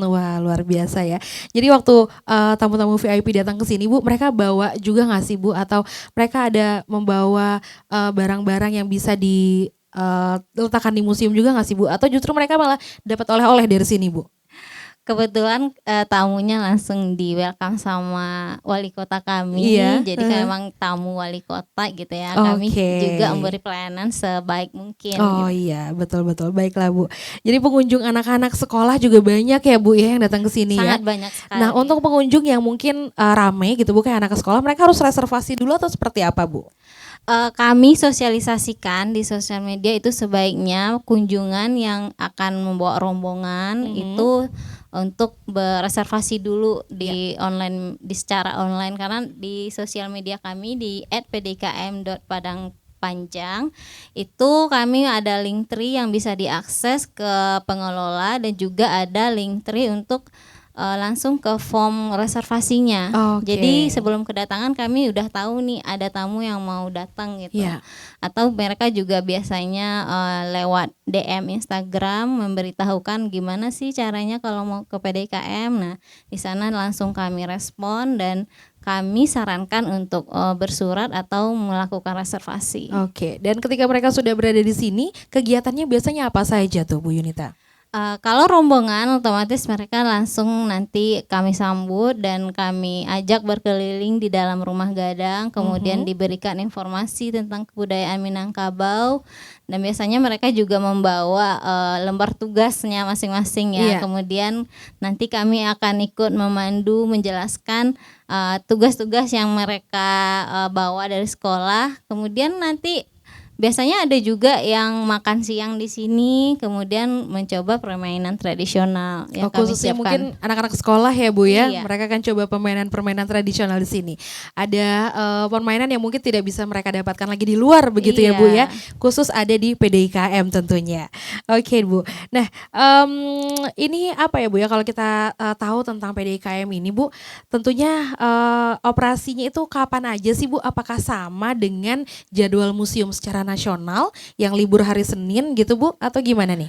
Wah luar biasa ya. Jadi waktu tamu-tamu VIP datang ke sini Bu, mereka bawa juga nggak sih Bu? Atau mereka ada membawa barang-barang yang bisa diletakkan di museum juga nggak sih Bu? Atau justru mereka malah dapat oleh-oleh dari sini Bu? Kebetulan tamunya langsung di welcome sama wali kota kami, Iya, jadi memang tamu wali kota gitu ya. Kami Oke. juga memberi pelayanan sebaik mungkin. Oh gitu. iya betul-betul, baiklah Bu. Jadi pengunjung anak-anak sekolah juga banyak ya Bu ya yang datang ke sini ya. Sangat banyak sekali. Nah untuk pengunjung yang mungkin rame gitu Bu kayak anak sekolah, mereka harus reservasi dulu atau seperti apa Bu? Kami sosialisasikan di sosial media itu sebaiknya kunjungan yang akan membawa rombongan itu untuk bereservasi dulu di online, di secara online, karena di sosial media kami di @pdkm.padangpanjang itu kami ada link tree yang bisa diakses ke pengelola, dan juga ada link tree untuk langsung ke form reservasinya. Oke. Jadi sebelum kedatangan kami udah tahu nih ada tamu yang mau datang gitu. Iya. Atau mereka juga biasanya lewat DM Instagram memberitahukan gimana sih caranya kalau mau ke PDKM. Nah, di sana langsung kami respon dan kami sarankan untuk bersurat atau melakukan reservasi. Oke, dan ketika mereka sudah berada di sini, kegiatannya biasanya apa saja tuh Bu Yunita? Kalau rombongan otomatis mereka langsung nanti kami sambut dan kami ajak berkeliling di dalam rumah gadang, kemudian diberikan informasi tentang kebudayaan Minangkabau, dan biasanya mereka juga membawa lembar tugasnya masing-masing ya. Iya. Kemudian nanti kami akan ikut memandu menjelaskan tugas-tugas yang mereka bawa dari sekolah. Kemudian nanti biasanya ada juga yang makan siang di sini, kemudian mencoba permainan tradisional yang kami Khususnya siapkan. mungkin anak-anak sekolah ya Bu ya, Iya. mereka akan coba permainan-permainan tradisional di sini. Ada permainan yang mungkin tidak bisa mereka dapatkan lagi di luar begitu ya Bu ya, Iya. khusus ada di PDIKM tentunya. Oke Bu, nah ini apa ya Bu ya kalau kita tahu tentang PDIKM ini Bu, tentunya operasinya itu kapan aja sih Bu? Apakah sama dengan jadwal museum secara nasional yang libur hari Senin gitu Bu, atau gimana nih?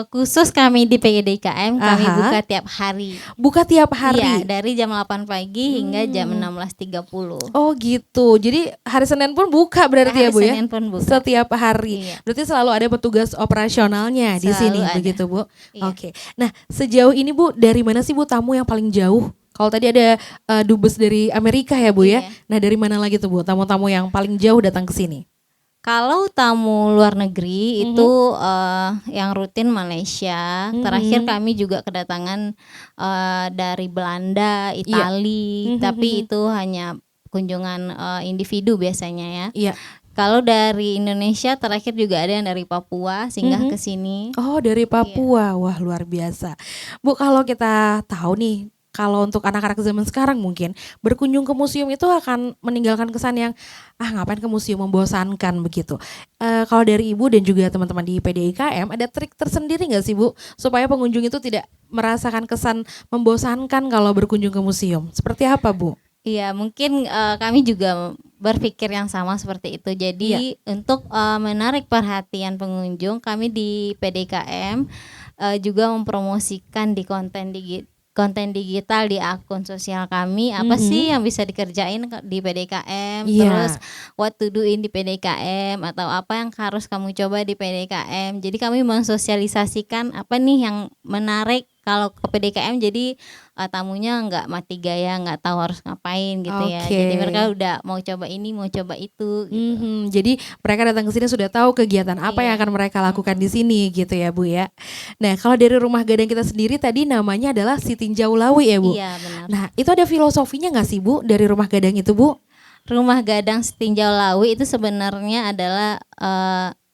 Khusus kami di PDIKM kami Aha. buka tiap hari. Buka tiap Iya, hari? dari jam 8 pagi hingga jam 16.30. Oh gitu, jadi hari Senin pun buka berarti ya Hari Bu ya? Senin pun buka. Setiap hari. Iya. Berarti selalu ada petugas operasionalnya di Selalu sini ada. begitu Bu? Iya. Oke. Nah sejauh ini Bu, dari mana sih Bu tamu yang paling jauh? Kalau tadi ada dubes dari Amerika ya Bu ya? Iya. Nah dari mana lagi tuh Bu tamu-tamu yang paling jauh datang ke sini? Kalau tamu luar negeri itu yang rutin Malaysia. Terakhir kami juga kedatangan dari Belanda, Itali, tapi itu hanya kunjungan individu biasanya ya. Iya. Kalau dari Indonesia terakhir juga ada yang dari Papua singgah ke sini. Oh dari Papua, wah luar biasa. Bu kalau kita tahu nih, kalau untuk anak-anak zaman sekarang mungkin berkunjung ke museum itu akan meninggalkan kesan yang ngapain ke museum, membosankan begitu. Kalau dari Ibu dan juga teman-teman di PDIKM ada trik tersendiri nggak sih Bu supaya pengunjung itu tidak merasakan kesan membosankan kalau berkunjung ke museum? Seperti apa Bu? Iya, mungkin kami juga berpikir yang sama seperti itu. Jadi untuk menarik perhatian pengunjung, kami di PDKM juga mempromosikan di konten digital di akun sosial kami, apa sih yang bisa dikerjain di PDKM, Iya. terus what to do in di PDKM, atau apa yang harus kamu coba di PDKM. Jadi kami mensosialisasikan apa nih yang menarik kalau ke PDKM, jadi tamunya nggak mati gaya, nggak tahu harus ngapain gitu ya. Oke. Jadi mereka udah mau coba ini, mau coba itu gitu. Jadi mereka datang ke sini sudah tahu kegiatan apa yang Iya. akan mereka lakukan di sini gitu ya Bu ya. Nah kalau dari rumah gadang kita sendiri tadi namanya adalah Si Tinjau Lawi ya Bu. Iya, benar. Nah itu ada filosofinya nggak sih Bu dari rumah gadang itu Bu? Rumah gadang Tinjau Lawi itu sebenarnya adalah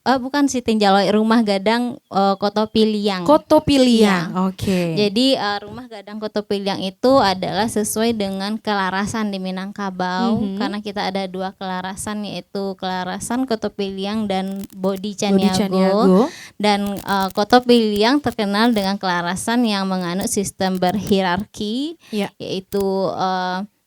bukan si tinjalo, rumah gadang Kotopiliang. Kotopiliang. Oke. Jadi rumah gadang Kotopiliang itu adalah sesuai dengan kelarasan di Minangkabau, karena kita ada 2 kelarasan, yaitu kelarasan Kotopiliang dan Bodi Caniago. Dan Kotopiliang terkenal dengan kelarasan yang menganut sistem berhierarki, yaitu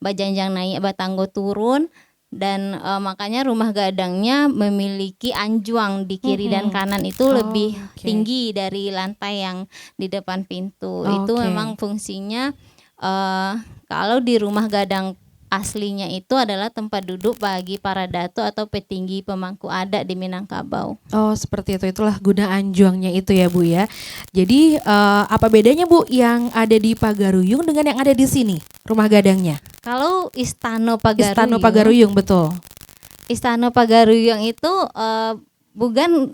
Bajanjang naik, Batanggo turun. Dan makanya rumah gadangnya memiliki anjuang di kiri dan kanan itu lebih tinggi dari lantai yang di depan pintu. Itu memang fungsinya kalau di rumah gadang aslinya itu adalah tempat duduk bagi para dato atau petinggi pemangku adat di Minangkabau. Oh, seperti itu. Itulah guna anjuangnya itu ya, Bu ya. Jadi apa bedanya, Bu, yang ada di Pagaruyung dengan yang ada di sini rumah gadangnya? Kalau Istana Pagaruyung. Istana Pagaruyung, betul. Istana Pagaruyung itu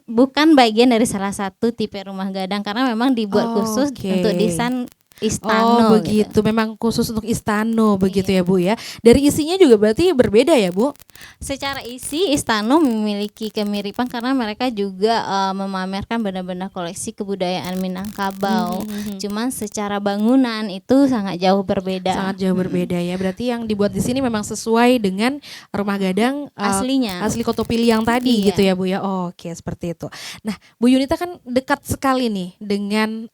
bukan bagian dari salah satu tipe rumah gadang, karena memang dibuat khusus untuk desain istana. Oh begitu, gitu. memang khusus untuk istana begitu ya, Bu ya. Dari isinya juga berarti berbeda ya, Bu? Secara isi istana memiliki kemiripan karena mereka juga memamerkan benda-benda koleksi kebudayaan Minangkabau. Cuman secara bangunan itu sangat jauh berbeda. Sangat jauh berbeda ya. Berarti yang dibuat di sini memang sesuai dengan rumah gadang aslinya. Asli Kotopiliang tadi gitu ya, Bu ya. Oh, oke, seperti itu. Nah, Bu Yunita kan dekat sekali nih dengan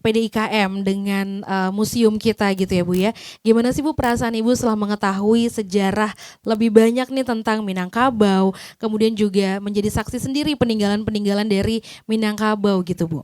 PDIKM, dengan museum kita gitu ya, Bu ya. Gimana sih, Bu, perasaan Ibu setelah mengetahui sejarah lebih banyak nih tentang Minangkabau, kemudian juga menjadi saksi sendiri peninggalan-peninggalan dari Minangkabau gitu, Bu?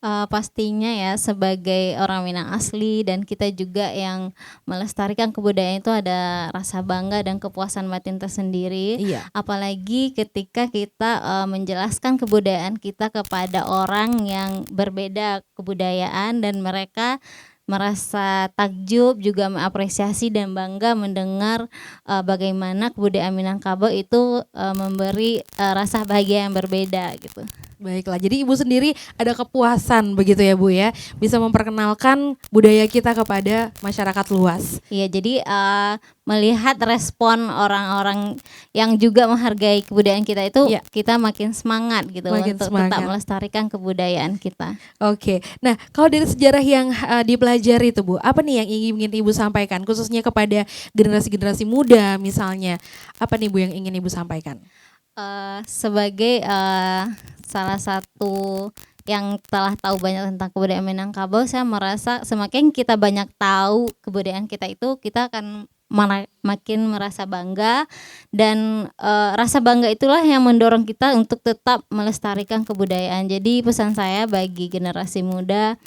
Pastinya ya, sebagai orang Minang asli dan kita juga yang melestarikan kebudayaan itu ada rasa bangga dan kepuasan batin tersendiri. Apalagi ketika kita menjelaskan kebudayaan kita kepada orang yang berbeda kebudayaan dan mereka merasa takjub, juga mengapresiasi dan bangga mendengar bagaimana kebudayaan Minangkabau itu memberi rasa bahagia yang berbeda gitu. Baiklah, jadi Ibu sendiri ada kepuasan begitu ya, Bu ya, bisa memperkenalkan budaya kita kepada masyarakat luas. Iya, jadi melihat respon orang-orang yang juga menghargai kebudayaan kita itu kita makin semangat gitu untuk tetap melestarikan kebudayaan kita. Oke, nah kalau dari sejarah yang dipelajari itu, Bu, apa nih yang ingin Ibu sampaikan khususnya kepada generasi-generasi muda misalnya, apa nih, Bu, yang ingin Ibu sampaikan? Sebagai salah satu yang telah tahu banyak tentang kebudayaan Minangkabau, saya merasa semakin kita banyak tahu kebudayaan kita itu, kita akan makin merasa bangga dan rasa bangga itulah yang mendorong kita untuk tetap melestarikan kebudayaan. Jadi pesan saya bagi generasi muda,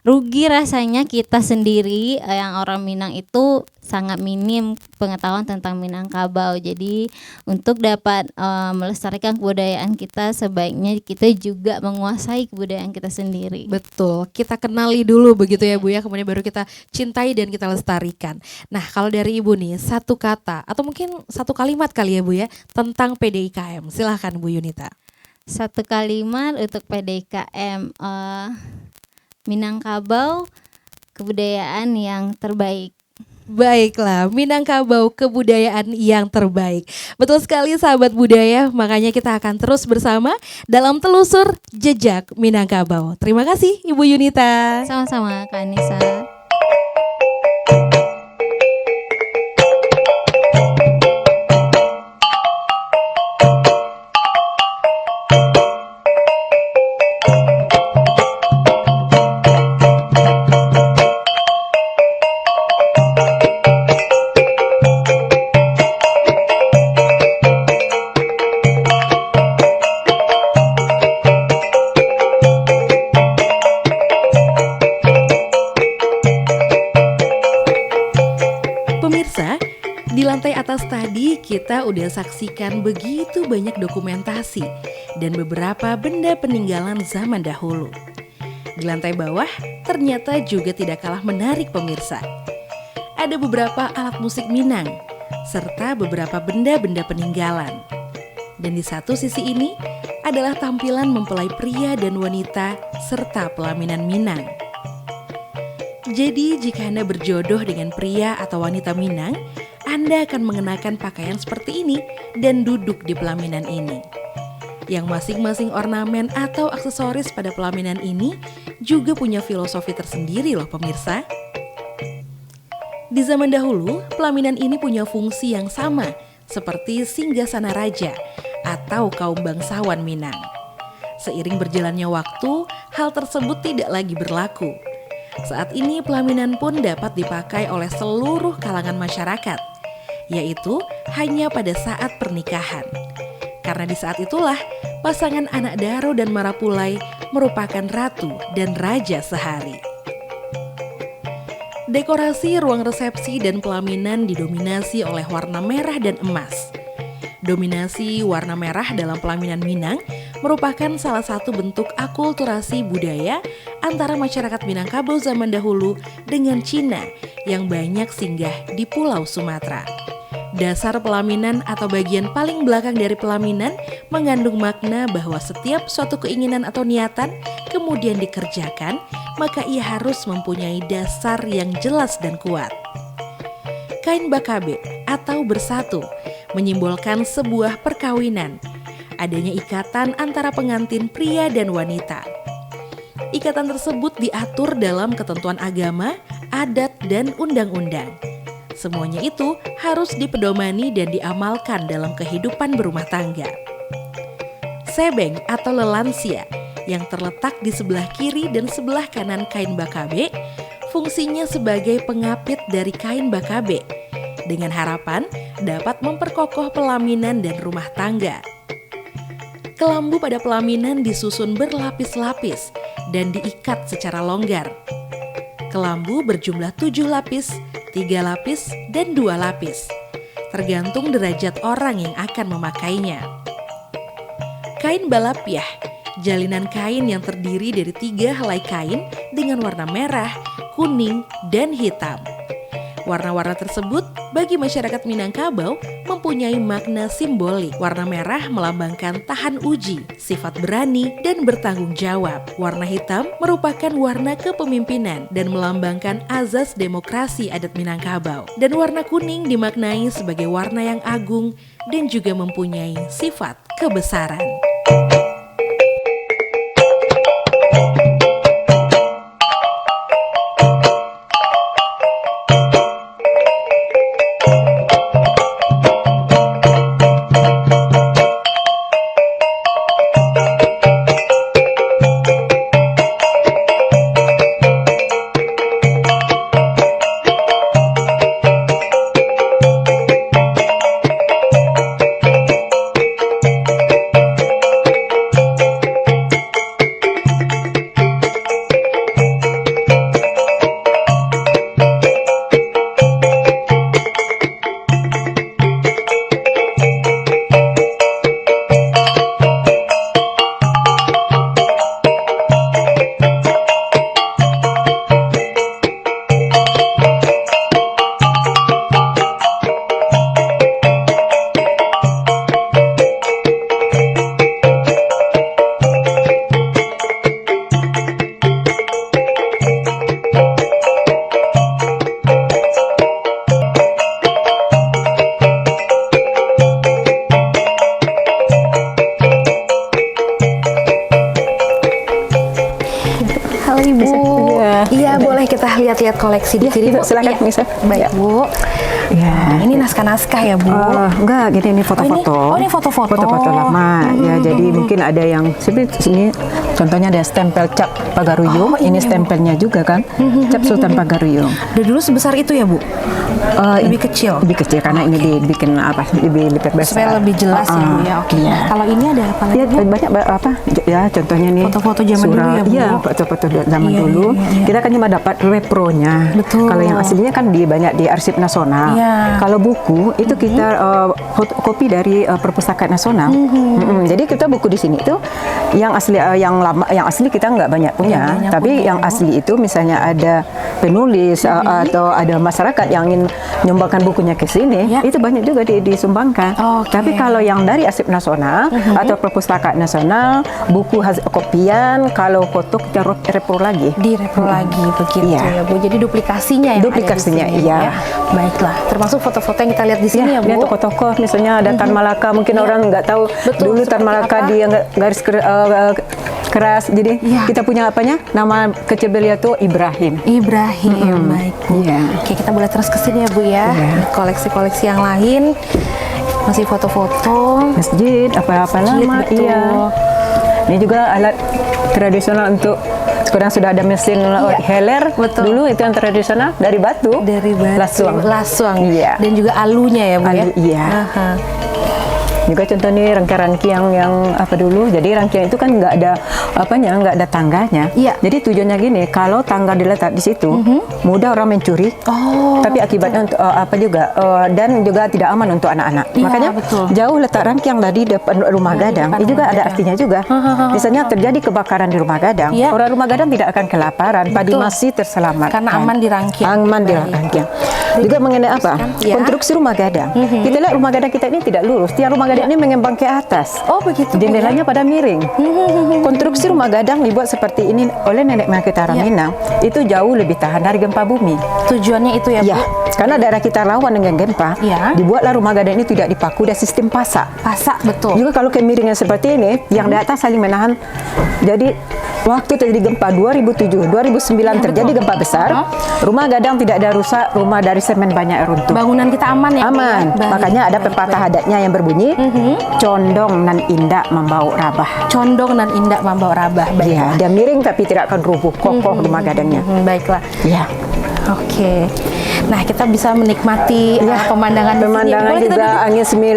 rugi rasanya kita sendiri yang orang Minang itu sangat minim pengetahuan tentang Minangkabau. Jadi untuk dapat melestarikan kebudayaan kita, sebaiknya kita juga menguasai kebudayaan kita sendiri. Betul, kita kenali dulu begitu ya, Bu ya, kemudian baru kita cintai dan kita lestarikan. Nah, kalau dari Ibu nih, satu kata atau mungkin satu kalimat kali ya, Bu ya, tentang PDIKM. Silahkan, Bu Yunita. Satu kalimat untuk PDIKM, Minangkabau kebudayaan yang terbaik. Baiklah, Minangkabau kebudayaan yang terbaik. Betul sekali sahabat budaya, makanya kita akan terus bersama dalam telusur jejak Minangkabau. Terima kasih Ibu Yunita. Sama-sama Kak Anissa. Kita udah saksikan begitu banyak dokumentasi dan beberapa benda peninggalan zaman dahulu. Di lantai bawah ternyata juga tidak kalah menarik pemirsa. Ada beberapa alat musik Minang serta beberapa benda-benda peninggalan. Dan di satu sisi ini adalah tampilan mempelai pria dan wanita serta pelaminan Minang. Jadi jika Anda berjodoh dengan pria atau wanita Minang, Anda akan mengenakan pakaian seperti ini dan duduk di pelaminan ini. yang masing-masing ornamen atau aksesoris pada pelaminan ini juga punya filosofi tersendiri loh pemirsa. Di zaman dahulu, pelaminan ini punya fungsi yang sama seperti singgasana raja atau kaum bangsawan Minang. Seiring berjalannya waktu, hal tersebut tidak lagi berlaku. Saat ini pelaminan pun dapat dipakai oleh seluruh kalangan masyarakat, yaitu hanya pada saat pernikahan. Karena di saat itulah pasangan anak Daro dan Marapulai merupakan ratu dan raja sehari. Dekorasi ruang resepsi dan pelaminan didominasi oleh warna merah dan emas. Dominasi warna merah dalam pelaminan Minang merupakan salah satu bentuk akulturasi budaya antara masyarakat Minangkabau zaman dahulu dengan Cina yang banyak singgah di Pulau Sumatera. Dasar pelaminan atau bagian paling belakang dari pelaminan mengandung makna bahwa setiap suatu keinginan atau niatan kemudian dikerjakan, maka ia harus mempunyai dasar yang jelas dan kuat. Kain bakabe atau bersatu menyimbolkan sebuah perkawinan, adanya ikatan antara pengantin pria dan wanita. Ikatan tersebut diatur dalam ketentuan agama, adat, dan undang-undang. Semuanya itu harus dipedomani dan diamalkan dalam kehidupan berumah tangga. Sebeng atau lelansia yang terletak di sebelah kiri dan sebelah kanan kain bakabe fungsinya sebagai pengapit dari kain bakabe dengan harapan dapat memperkokoh pelaminan dan rumah tangga. Kelambu pada pelaminan disusun berlapis-lapis dan diikat secara longgar. Kelambu berjumlah 7 lapis, 3 lapis, dan 2 lapis, tergantung derajat orang yang akan memakainya. Kain balapiah, jalinan kain yang terdiri dari 3 helai kain dengan warna merah, kuning, dan hitam. Warna-warna tersebut bagi masyarakat Minangkabau mempunyai makna simbolik. Warna merah melambangkan tahan uji, sifat berani, dan bertanggung jawab. Warna hitam merupakan warna kepemimpinan dan melambangkan azas demokrasi adat Minangkabau. Dan warna kuning dimaknai sebagai warna yang agung dan juga mempunyai sifat kebesaran. Iya, boleh kita lihat-lihat koleksi di sini, Bu. Silakan, Iya. bisa. Baik, Bu. Ya, Ini naskah-naskah ya, Bu? enggak, gini ini foto-foto. ini foto-foto. Foto-foto lama. Ya, jadi mungkin ada yang seperti ini. Contohnya ada stempel cap Pagaruyung. Ini stempelnya juga kan, cap Sultan Pagaruyung. Dari dulu sebesar itu ya, Bu? Lebih kecil. Lebih kecil karena ini dibikin apa? Lebih besar. Supaya lebih jelas ya, Bu ya. Oke. Iya. Nah, kalau ini ada apa lagi? Ya, Bu? banyak apa? Ya, contohnya nih Foto-foto zaman dulu ya, Bu? Iya, foto-foto zaman Iya, dulu. iya, iya. Kita kan cuma dapat repronya. Betul. Kalau yang aslinya kan banyak di Arsip Nasional. Iya. Kalau buku itu kita kopi dari Perpustakaan Nasional. Jadi kita buku di sini itu yang asli yang lama, yang asli kita nggak banyak punya. Tapi yang asli itu misalnya ada penulis atau ada masyarakat yang ingin menyumbangkan bukunya ke sini, itu banyak juga disumbangkan. Tapi kalau yang dari arsip nasional atau perpustakaan nasional, buku hasil kopian, kalau foto kita repro lagi. Direpro lagi begitu ya Bu. Jadi duplikasinya yang Duplikasinya, ada di sini, iya. Baiklah, termasuk foto-foto yang kita lihat di sini ya Bu. Lihat tokoh-tokoh, misalnya ada Tan Malaka, mungkin orang nggak tahu. Dulu Tan Malaka dia garis keras, jadi kita punya apanya? Nama kecil beliau tuh Ibrahim. Baik Bu. Oke, kita boleh terus ke sini ya Bu ya. Koleksi-koleksi yang lain masih foto-foto Masjid, apa-apa lama. betul. Ini juga alat tradisional untuk sekarang sudah ada mesin heler. Betul. Dulu itu yang tradisional dari batu. Lasuang. Iya. Dan juga alunya ya Bu ya. Iya. Juga contoh nih rangkaian yang apa dulu. Jadi rangkaian itu kan nggak ada nggak ada tangganya. Jadi tujuannya gini, kalau tangga diletak di situ, mudah orang mencuri. Tapi akibatnya untuk dan juga tidak aman untuk anak-anak. Makanya jauh letak rangkaian dari depan rumah gadang. Itu juga ada artinya juga. Misalnya terjadi kebakaran di rumah gadang, orang rumah gadang tidak akan kelaparan, padi masih terselamatkan. Karena aman di rangkaian. Aman di rangkaian. Juga mengenai apa? Konstruksi rumah gadang. Kita lihat rumah gadang kita ini tidak lurus. Tiang rumah gadang ini mengembang ke atas. Begitu. Jendelanya pada miring. Konstruksi rumah gadang dibuat seperti ini oleh nenek moyang kita orang Minang. Itu jauh lebih tahan dari gempa bumi. Tujuannya itu ya Bu? Karena daerah kita rawan dengan gempa. Dibuatlah rumah gadang ini tidak dipaku dan sistem pasak. Betul. Juga kalau kemiringan seperti ini, yang di atas saling menahan. Jadi waktu terjadi gempa 2007, 2009 terjadi gempa besar, rumah gadang tidak ada rusak, rumah dari semen banyak runtuh. Bangunan kita aman ya? Aman. Makanya ada pepatah adatnya yang berbunyi, condong nan indak membawa rabah. Condong nan indak membawa rabah. Iya, dia miring tapi tidak akan rubuh, kokoh rumah gadangnya. Baiklah. Iya. Oke. Nah, kita bisa menikmati pemandangan di sini. Pemandangan juga angin semil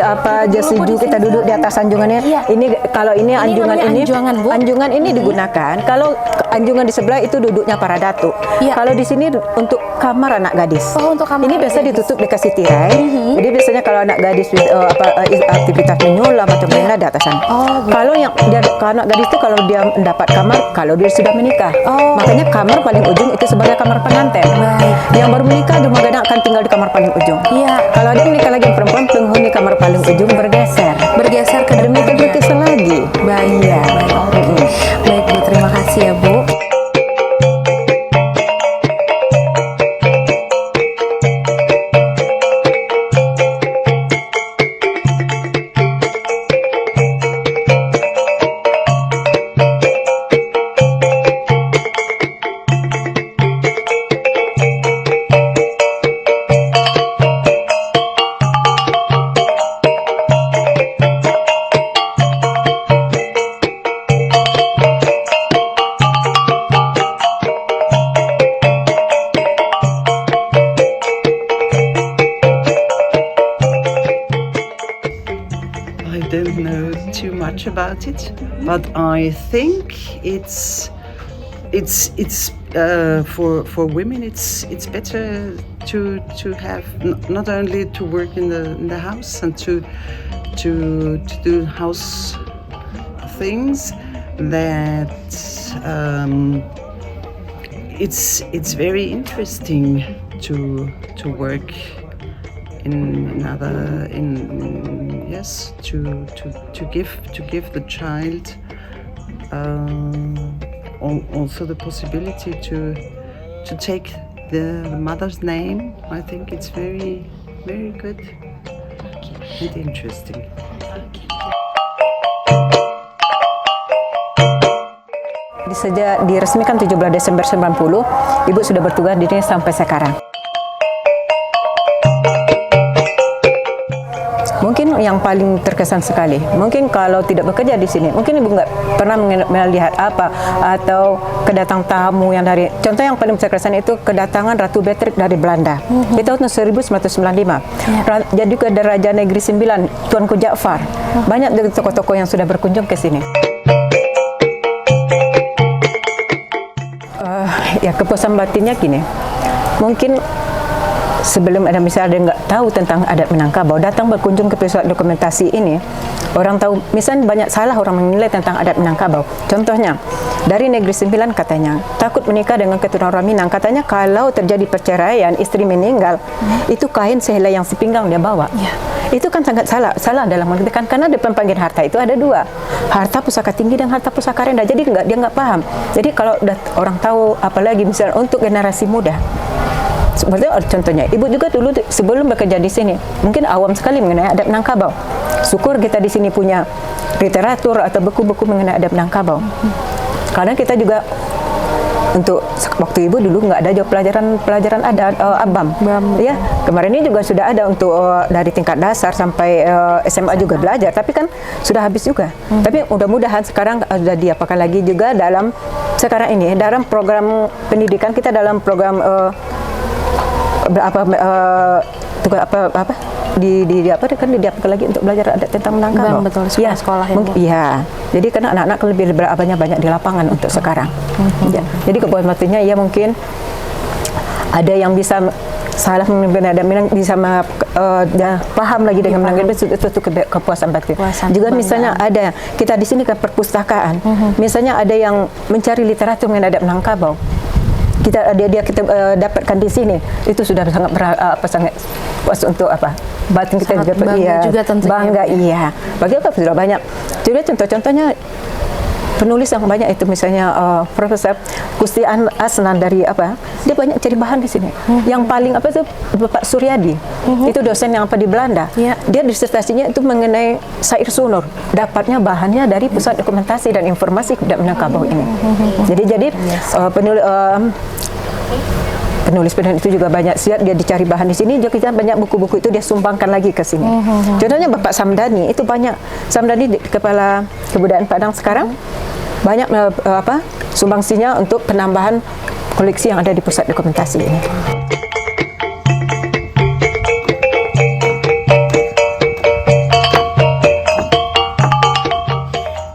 sejuk, kita duduk di atas anjungannya. Ini kalau ini anjungan ini anjungan ini digunakan kalau anjungan di sebelah itu duduknya para datuk. Kalau di sini untuk kamar anak gadis. Untuk kamar. Ini biasa ditutup dikasih tirai. Jadi biasanya kalau anak gadis aktivitas menyulam atau main di atasan. Kalau anak gadis itu kalau dia mendapat kamar kalau dia sudah menikah. Makanya kamar paling ujung itu sebagai kamar pengantin. Yang baru menikah rumah gadang akan tinggal di kamar paling ujung. Kalau ada menikah lagi yang perempuan, penghuni kamar paling ujung bergeser ke demikian bergeser lagi. Baik. Baik Bu, terima kasih ya Bu. About it, but I think it's for women it's better to have not only to work in the house and to do house things, that it's very interesting to work to give the child also the possibility to take the mother's name. I think it's very good and interesting. Sejak diresmikan 17 Desember 90, Ibu sudah bertugas di sini sampai sekarang. Mungkin yang paling terkesan sekali, mungkin kalau tidak bekerja di sini, mungkin Ibu nggak pernah melihat apa atau kedatangan tamu yang dari, contoh yang paling terkesan itu kedatangan Ratu Beatrix dari Belanda di tahun 1995. Jadi ke Raja Negeri 9, Tuanku Ja'far. Banyak dari tokoh-tokoh yang sudah berkunjung ke sini. Ya kepuasan batinnya gini, mungkin sebelum ada misalnya nggak tahu tentang adat Minangkabau, datang berkunjung ke pusat dokumentasi ini, orang tahu, misalnya banyak salah orang menilai tentang adat Minangkabau. Contohnya, dari Negeri Sembilan katanya takut menikah dengan keturunan orang Minang. Katanya kalau terjadi perceraian, istri meninggal, itu kain sehelai yang sepinggang dia bawa. Itu kan sangat salah dalam mengertikan, karena ada pembagian harta itu ada dua, harta pusaka tinggi dan harta pusaka rendah. Jadi dia nggak paham. Jadi kalau orang tahu, apalagi misalnya untuk generasi muda, seperti contohnya ibu juga dulu sebelum bekerja di sini mungkin awam sekali mengenai adat Minangkabau. Syukur kita di sini punya literatur atau buku-buku mengenai adat Minangkabau. Karena kita juga untuk waktu ibu dulu nggak ada pelajaran adat abam. Ya, kemarin ini juga sudah ada untuk dari tingkat dasar sampai SMA juga belajar, tapi kan sudah habis juga. Tapi mudah-mudahan sekarang sudah diapakan lagi juga dalam sekarang ini dalam program pendidikan kita, dalam program diapakan lagi untuk belajar adat tentang Minangkabau. Betul, sekolah ya. Iya. Jadi karena anak-anak lebih banyak di lapangan untuk sekarang. Ya. Jadi kebutuhannya ya mungkin ada yang bisa salah menggunakan Minang, bisa paham lagi dengan Minangkabau, itu kepuasan batin. Juga misalnya ada kita di sini kan perpustakaan. Misalnya ada yang mencari literatur mengenai adat Minangkabau. Kita dapatkan di sini, itu sudah sangat puas untuk batin kita juga juga tentunya. Bangga iya. Bagi apa sudah banyak. Jadi contoh-contohnya penulis yang banyak itu misalnya Profesor Kusti Asnan dari dia banyak cari bahan di sini. Yang paling itu Bapak Suryadi. Itu dosen yang di Belanda. Dia disertasinya itu mengenai syair sunur. Dapatnya bahannya dari Pusat Dokumentasi dan Informasi Kebudayaan Minangkabau ini. Jadi penulis itu juga banyak dia dicari bahan di sini. Juga kita banyak buku-buku itu dia sumbangkan lagi ke sini. Contohnya Bapak Samdani itu banyak. Samdani Kepala Kebudayaan Padang sekarang banyak sumbangsinya untuk penambahan koleksi yang ada di Pusat Dokumentasi ini.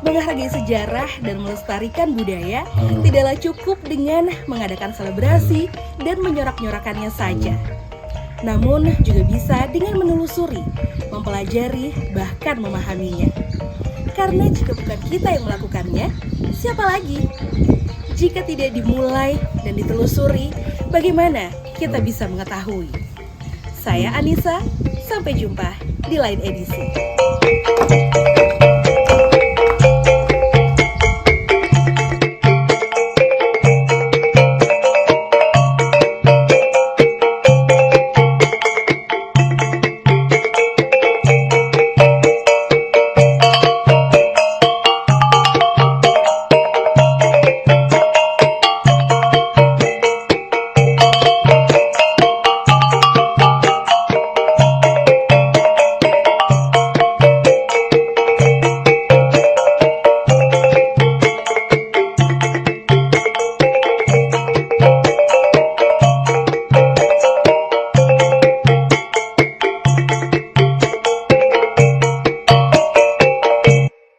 Menghargai sejarah dan melestarikan budaya tidaklah cukup dengan mengadakan selebrasi dan menyorak-nyorakannya saja. Namun juga bisa dengan menelusuri, mempelajari, bahkan memahaminya. Karena jika bukan kita yang melakukannya, siapa lagi? Jika tidak dimulai dan ditelusuri, bagaimana kita bisa mengetahui? Saya Anissa, sampai jumpa di lain edisi.